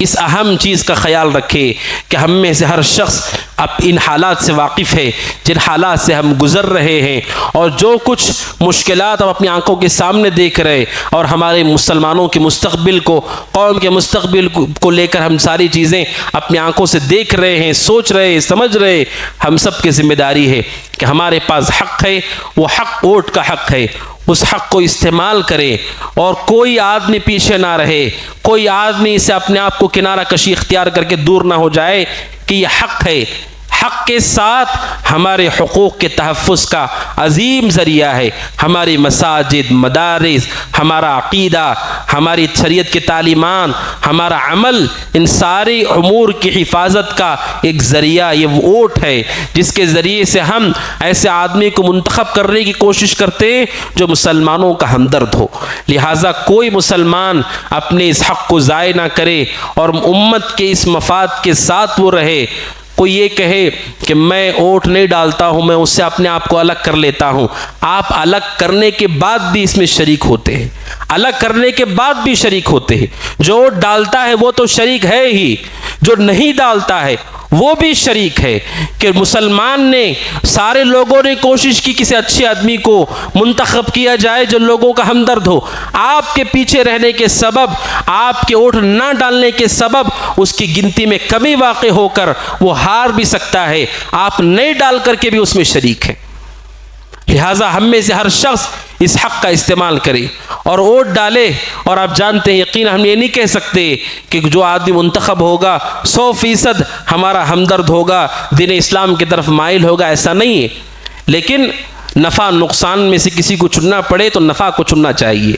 इस अहम चीज़ का ख्याल रखें कि हम में से हर शख्स अब इन हालात से वाकिफ़ है जिन हालात से हम गुज़र रहे हैं, और जो कुछ मुश्किलात हम अपनी आंखों के सामने देख रहे और हमारे मुसलमानों के मुस्तक़बिल को, कौम के मुस्तक़बिल को लेकर हम सारी चीज़ें अपनी आंखों से देख रहे हैं, सोच रहे हैं, समझ रहे। हम सब की जिम्मेदारी है कि हमारे पास हक़ है, वो हक़ वोट का हक़ है, उस हक़ को इस्तेमाल करें और कोई आदमी पीछे ना रहे, कोई आदमी इसे अपने आप को किनारा कशी इख्तियार करके दूर ना हो जाए कि यह हक़ है। हक़ के साथ हमारे हुकूक़ के तहफ़्फ़ुज़ का अजीम ज़रिया है हमारी मसाजिद, मदारिस, हमारा अक़ीदा, हमारी शरीयत की तालीमात, हमारा अमल, इन सारी उमूर की हिफाजत का एक ज़रिया ये वोट है जिसके ज़रिए से हम ऐसे आदमी को मुंतखब करने की कोशिश करते हैं जो मुसलमानों का हमदर्द हो। लिहाजा कोई मुसलमान अपने इस हक़ को ज़ाय ना करे और उम्मत के इस मफाद के साथ वो रहे। कोई ये कहे कि मैं वोट नहीं डालता हूँ, मैं उससे अपने आप को अलग कर लेता हूँ, आप अलग करने के बाद भी इसमें शरीक होते हैं, अलग करने के बाद भी शरीक होते हैं। जो वोट डालता है वो तो शरीक है ही, जो नहीं डालता है वो भी शरीक है। कि मुसलमान ने, सारे लोगों ने कोशिश की किसी अच्छे आदमी को मुंतखब किया जाए जो लोगों का हमदर्द हो, आपके पीछे रहने के सबब, आपके वोट ना डालने के सबब उसकी गिनती में कमी वाक़ई होकर वो हार भी सकता है, आप नहीं डाल करके भी उसमें शरीक है। लिहाजा हम में से हर शख्स इस हक़ का इस्तेमाल करे और वोट डाले। और आप जानते हैं यकीन हम ये नहीं कह सकते कि जो आदमी मुंतखब होगा 100% हमारा हमदर्द होगा, दीन इस्लाम की तरफ माइल होगा, ऐसा नहीं है। लेकिन नफ़ा नुकसान में से किसी को चुनना पड़े तो नफ़ा को चुनना चाहिए,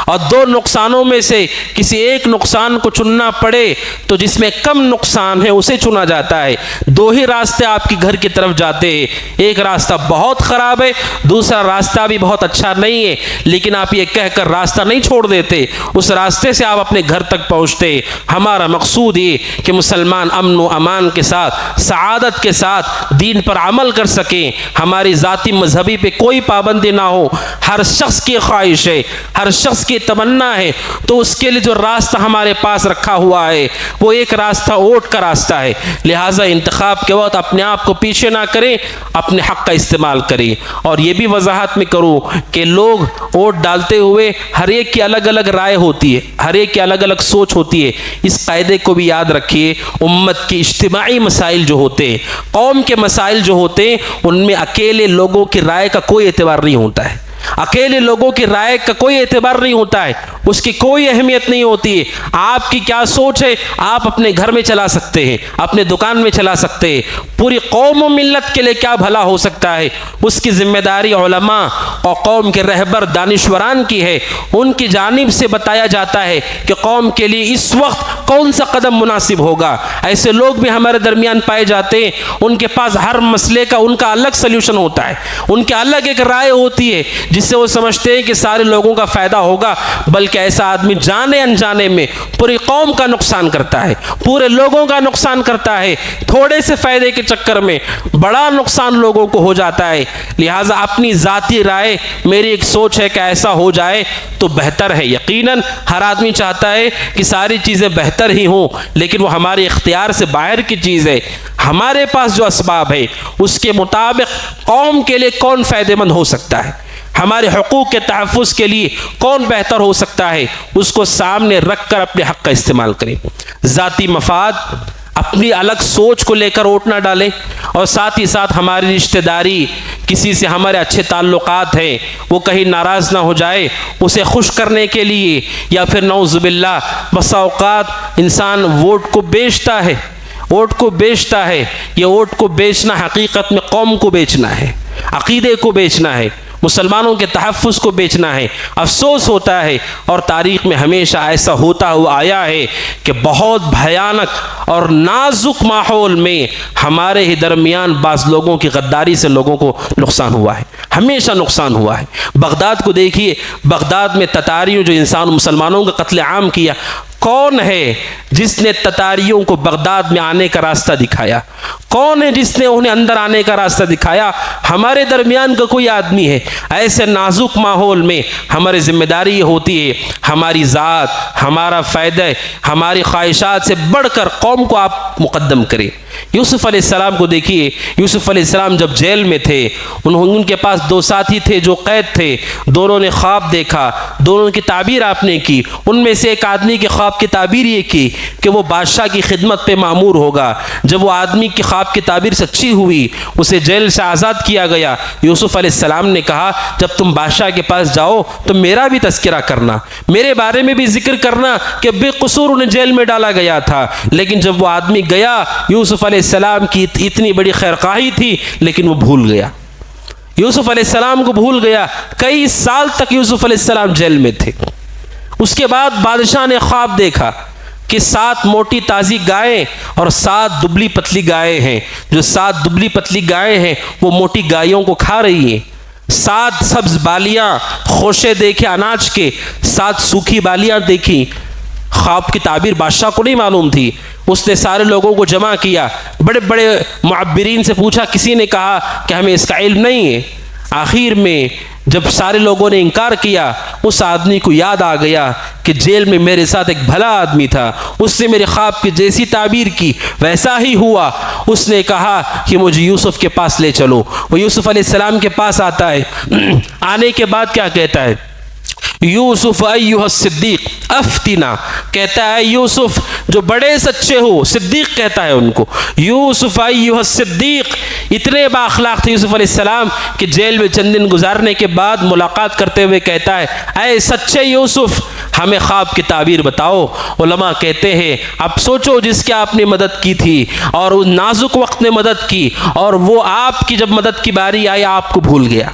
और 2 नुकसानों में से किसी एक नुकसान को चुनना पड़े तो जिसमें कम नुकसान है उसे चुना जाता है। 2 ही रास्ते आपके घर की तरफ जाते हैं, एक रास्ता बहुत ख़राब है, दूसरा रास्ता भी बहुत अच्छा नहीं है, लेकिन आप ये कहकर रास्ता नहीं छोड़ देते, उस रास्ते से आप अपने घर तक पहुँचते। हमारा मकसूद ये कि मुसलमान अमन व अमान के साथ, सआदत के साथ दीन पर अमल कर सकें, हमारी ज़ाती मजहबी पे कोई पाबंदी ना हो। हर शख्स की ख्वाहिश है, हर शख्स की तमन्ना है, तो उसके लिए जो रास्ता हमारे पास रखा हुआ है वो एक रास्ता वोट का रास्ता है। लिहाजा इंतखाब के वक्त अपने आप को पीछे ना करें, अपने हक़ का इस्तेमाल करें। और ये भी वजाहत में करूँ कि लोग वोट डालते हुए हर एक की अलग अलग राय होती है, हर एक की अलग अलग सोच होती है। इस कायदे को भी याद रखिए, उम्मत के इज्तिमाई मसाइल जो होते हैं, कौम के मसाइल जो होते हैं, उनमें अकेले लोगों की राय का कोई एतबार नहीं होता है, अकेले लोगों की राय का कोई एतबार नहीं होता है, उसकी कोई अहमियत नहीं होती है। आपकी क्या सोच है आप अपने घर में चला सकते हैं, अपने दुकान में चला सकते हैं, पूरी कौम और मिल्लत के लिए क्या भला हो सकता है उसकी जिम्मेदारी उलमा और कौम के रहबर दानिश्वरान की है। उनकी जानिब से बताया जाता है कि कौम के लिए इस वक्त कौन सा कदम मुनासिब होगा। ऐसे लोग भी हमारे दरमियान पाए जाते हैं, उनके पास हर मसले का उनका अलग सल्यूशन होता है, उनके अलग एक राय होती है जिससे वो समझते हैं कि सारे लोगों का फ़ायदा होगा, बल्कि ऐसा आदमी जाने अनजाने में पूरी कौम का नुकसान करता है, पूरे लोगों का नुकसान करता है। थोड़े से फ़ायदे के चक्कर में बड़ा नुकसान लोगों को हो जाता है। लिहाजा अपनी ज़ाती राय, मेरी एक सोच है कि ऐसा हो जाए तो बेहतर है। यकीनन हर आदमी चाहता है कि सारी चीज़ें बेहतर ही हों, लेकिन वो हमारे इख्तियार से बाहर की चीज़ है। हमारे पास जो असबाब है उसके मुताबिक कौम के लिए कौन फ़ायदेमंद हो सकता है, हमारे हुकूक के तहफ़्फ़ुज़ के लिए कौन बेहतर हो सकता है, उसको सामने रख कर अपने हक़ का इस्तेमाल करें। ज़ाती मफाद, अपनी अलग सोच को लेकर वोट ना डालें, और साथ ही साथ हमारी रिश्तेदारी, किसी से हमारे अच्छे ताल्लुकात हैं, वो कहीं नाराज़ ना हो जाए, उसे खुश करने के लिए, या फिर नौज़ुबिल्लाह बसा औक़ात इंसान वोट को बेचता है, वोट को बेचता है। ये वोट को बेचना हकीकत में कौम को बेचना है, अक़ीदे को बेचना है, मुसलमानों के तहफ़्फ़ुज़ को बेचना है। अफसोस होता है, और तारीख़ में हमेशा ऐसा होता हुआ आया है कि बहुत भयानक और नाजुक माहौल में हमारे ही दरमियान बाज़ लोगों की गद्दारी से लोगों को नुकसान हुआ है, हमेशा नुकसान हुआ है। बगदाद को देखिए, बगदाद में ततारियों जो इंसान मुसलमानों का कत्ल आम किया, कौन है जिसने ततारियों को बगदाद में आने का रास्ता दिखाया? कौन है जिसने उन्हें अंदर आने का रास्ता दिखाया? हमारे दरमियान का कोई आदमी है? ऐसे नाजुक माहौल में हमारी जिम्मेदारी ये होती है, हमारी ज़ात, हमारा फ़ायदा, हमारी ख्वाहिशात से बढ़कर कौम को आप मुक़द्दम करें। यूसुफ़ अलैहिस्सलाम को देखिए, यूसुफ़ अलैहिस्सलाम जब जेल में थे, उनके पास दो साथी थे जो कैद थे, दोनों ने ख्वाब देखा, दोनों की ताबीर आपने की। उनमें से एक आदमी के ख्वाब की ताबीर ये की कि वो बादशाह की खिदमत पे मामूर होगा। जब वो आदमी की ख्वाब की ताबीर सच्ची हुई, उसे जेल से आज़ाद किया गया। यूसुफ़ अलैहिस्सलाम ने कहा, जब तुम बादशाह के पास जाओ तो मेरा भी तज़किरा करना, मेरे बारे में भी जिक्र करना कि बेकसूर उन्हें जेल में डाला गया था। लेकिन जब वो आदमी गया, यूसुफ़ अलैहिस्सलाम की इतनी बड़ी खैरखाही थी, लेकिन वो भूल गया, यूसुफ़ अलैहिस्सलाम को भूल गया। कई साल तक यूसुफ़ अलैहिस्सलाम जेल में थे। उसके बाद बादशाह ने ख्वाब देखा कि 7 मोटी ताज़ी गायें और 7 दुबली पतली गायें हैं। जो 7 दुबली पतली गायें हैं वो मोटी गायों को खा रही हैं। 7 सब्ज बालियाँ, खोशे देखे अनाज के, 7 सूखी बालियाँ देखी। ख्वाब की ताबीर बादशाह को नहीं मालूम थी। उसने सारे लोगों को जमा किया, बड़े बड़े मुअब्बिरीन से पूछा, किसी ने कहा कि हमें इसका इल्म नहीं है। आखिर में जब सारे लोगों ने इनकार किया, उस आदमी को याद आ गया कि जेल में मेरे साथ एक भला आदमी था, उसने मेरे ख्वाब की जैसी ताबीर की वैसा ही हुआ। उसने कहा कि मुझे यूसुफ के पास ले चलो। वो यूसुफ अलैहिस्सलाम के पास आता है। आने के बाद क्या कहता है, यूसुफ अय्युह सिद्दीक अफ्तिना, कहता है यूसुफ जो बड़े सच्चे हो, सिद्दीक कहता है उनको, यूसुफ अय्युह सिद्दीक। इतने बाअखलाक थे यूसुफ अलैहिस्सलाम कि जेल में चंद दिन गुजारने के बाद मुलाकात करते हुए कहता है, ऐ सच्चे यूसुफ, हमें ख्वाब की ताबीर बताओ। उलमा कहते हैं, अब सोचो जिसकी आपने मदद की थी और उस नाजुक वक्त में मदद की, और वो आपकी जब मदद की बारी आई आपको भूल गया,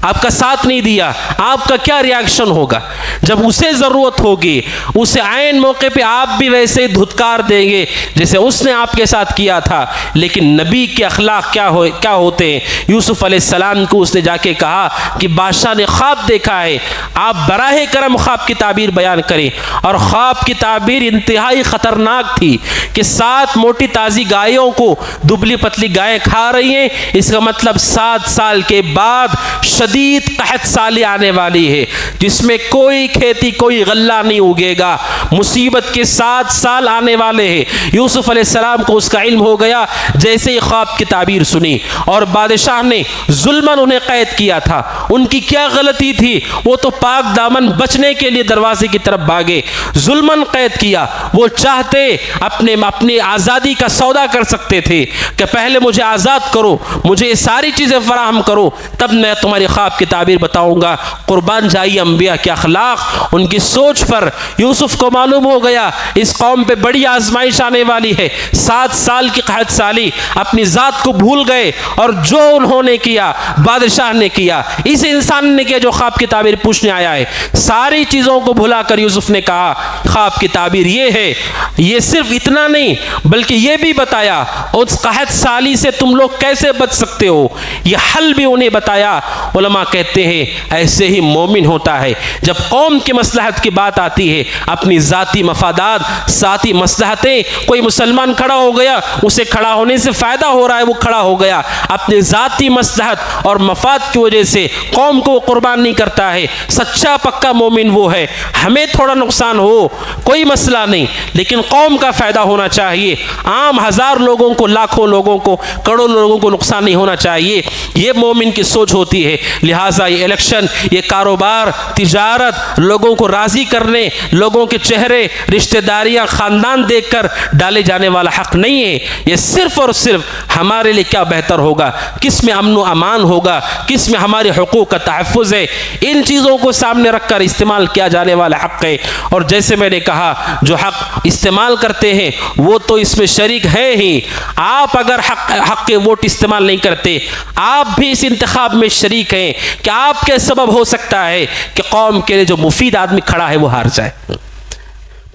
आपका साथ नहीं दिया, आपका क्या रिएक्शन होगा? जब उसे ज़रूरत होगी, उसे आयन मौके पे आप भी वैसे ही धुतकार देंगे जैसे उसने आपके साथ किया था। लेकिन नबी के अखलाक क्या होते हैं? यूसुफ अलैहिस्सलाम को उसने जाके कहा कि बादशाह ने ख्वाब देखा है, आप बराह करम ख्वाब की ताबीर बयान करें। और ख्वाब की ताबीर इंतहाई ख़तरनाक थी कि 7 मोटी ताज़ी गायों को दुबली पतली गायें खा रही हैं। इसका मतलब 7 साल के बाद शदीद कहत साली आने वाली है, जिसमें कोई खेती, कोई गल्ला नहीं उगेगा। मुसीबत के 7 साल आने वाले हैं। यूसुफ अलैहिस्सलाम को उसका इल्म हो गया जैसे ही ख्वाब की ताबीर सुनी। और बादशाह ने जुल्मन उन्हें कैद किया था। उनकी क्या गलती थी? वो तो पाक दामन बचने के लिए दरवाजे की तरफ भागे, जुल्मन कैद किया। वो चाहते अपनी आज़ादी का सौदा कर सकते थे कि पहले मुझे आज़ाद करो, मुझे ये सारी चीज़ें फराहम करो, तब मैं तुम्हारी ख्वाब की ताबीर बताऊंगा। कुर्बान जाइए अंबिया के अखलाक, उनकी सोच पर यूसुफ को मालूम हो गया इस कौम पे बड़ी आजमाइश आने वाली है। 7 साल की क़हत साली, अपनी ज़ात को भूल गए और जो उन्होंने किया बादशाह ने किया, इस इंसान ने किया जो ख्वाब की ताबीर पूछने आया है। सारी चीज़ों को भुलाकर यूसुफ ने कहा ख्वाब की ताबीर ये है। ये सिर्फ इतना नहीं बल्कि ये भी बताया उस क़हत साली से तुम लोग कैसे बच सकते हो, ये हल भी उन्हें बताया। उलमा कहते हैं ऐसे ही मोमिन होता है। जब कौम की मसलहत की बात आती है, अपनी ज़ाती मफादात, ज़ाती मसलहतें, कोई मुसलमान खड़ा हो गया, उसे खड़ा होने से फ़ायदा हो रहा है, वो खड़ा हो गया। अपनी ज़ाती मसलहत और मफाद की वजह से कौम को वो कुर्बान नहीं करता है। सच्चा पक्का मोमिन वो है। हमें थोड़ा नुकसान हो कोई मसला नहीं, लेकिन कौम का फ़ायदा होना चाहिए। आम 1000 लोगों को, लाखों लोगों को, करोड़ों लोगों को नुकसान नहीं होना चाहिए। ये मोमिन की सोच होती है। लिहाजा ये इलेक्शन, ये कारोबार, तिजारत, लोगों को राज़ी करने, लोगों के चेहरे, रिश्तेदारियाँ, ख़ानदान देखकर डाले जाने वाला हक़ नहीं है। ये सिर्फ़ और सिर्फ हमारे लिए क्या बेहतर होगा, किस में अमन व अमान होगा, किस में हमारे हुकूक़ का तहफ़्फ़ुज़ है, इन चीज़ों को सामने रख कर इस्तेमाल किया जाने वाला हक़ है। और जैसे मैंने कहा जो हक़ इस्तेमाल करते हैं वो तो इसमें शरीक है ही। आप अगर हक़ के वोट इस्तेमाल नहीं करते, आप भी इस इंतखाब में शरीक हैं कि आपके सबब हो सकता है कि कौम के लिए जो मुफीद आदमी खड़ा है वो हार जाए।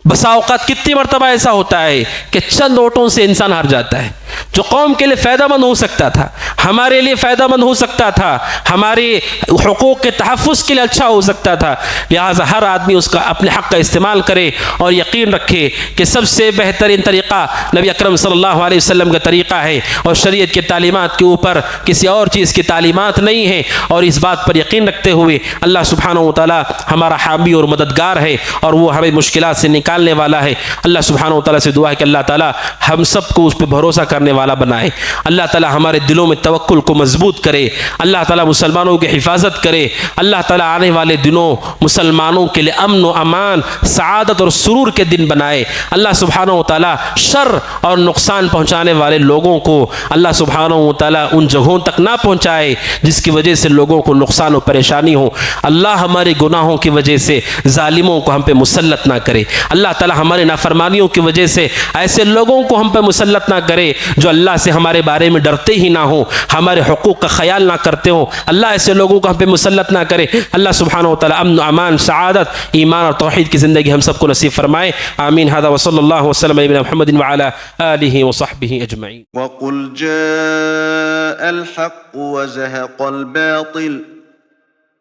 बसा औक़ात कितनी मरतबा ऐसा होता है कि चंद वोटों से इंसान हार जाता है। जो कौम के लिए फ़ायदामंद हो सकता था, हमारे लिए फ़ायदामंद हो सकता था, हमारे हुकूक़ के तहफ़्फ़ुज़ के लिए अच्छा हो सकता था। लिहाजा हर आदमी उसका अपने हक़ का इस्तेमाल करे और यकीन रखे कि सबसे बेहतरीन तरीक़ा नबी अकरम सल्लल्लाहु अलैहि वसल्लम का तरीक़ा है और शरीयत के तालीमात के ऊपर किसी और चीज़ की तालीमात नहीं है। और इस बात पर यकीन रखते हुए अल्लाह सुब्हानहू व तआला हमारा हामी और मददगार है और वो हमें मुश्किलात से निकालने वाला है। अल्लाह सुब्हानहू व तआला से दुआ है कि अल्लाह ताला हम सबको उस पर भरोसा करने वाला बनाए। अल्लाह ताला हमारे दिलों में तवक्कुल को मजबूत करे। अल्लाह ताला मुसलमानों की हिफाजत करे। अल्लाह ताला आने वाले दिनों मुसलमानों के लिए अमन व अमान, सआदत और सुरूर के दिन बनाए। अल्लाह सुब्हानहू व तआला शर और नुकसान पहुँचाने वाले लोगों को अल्लाह सुब्हानहू व तआला उन जगहों तक ना पहुँचाए जिसकी वजह से लोगों को नुकसान और परेशानी हो। अल्लाह हमारे गुनाहों की वजह से जालिमों को हम पे मुसल्लत ना करे। अल्लाह ताला हमारे नाफरमानियों की वजह से ऐसे लोगों को हम पे मुसल्लत ना करे जो अल्लाह से हमारे बारे में डरते ही ना हो, हमारे हुकूक़ का ख्याल ना करते हो। अल्लाह ऐसे लोगों को हम पे मुसल्लत ना करे। अल्लाह सुब्हानहू व तआला अमन, अमान, सआदत, ईमान और तौहीद की ज़िंदगी हम सबको नसीब फरमाए। आमीन। हादा व सल्लल्लाहु वसल्लम अला मुहम्मदिन व अला आलिहि व सहबिहि अजमईन। वक़ुल जाअल हक़्क़ु व ज़हक़ल बातिल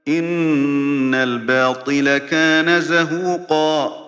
इन्नल बातिल कान ज़हूक़ा।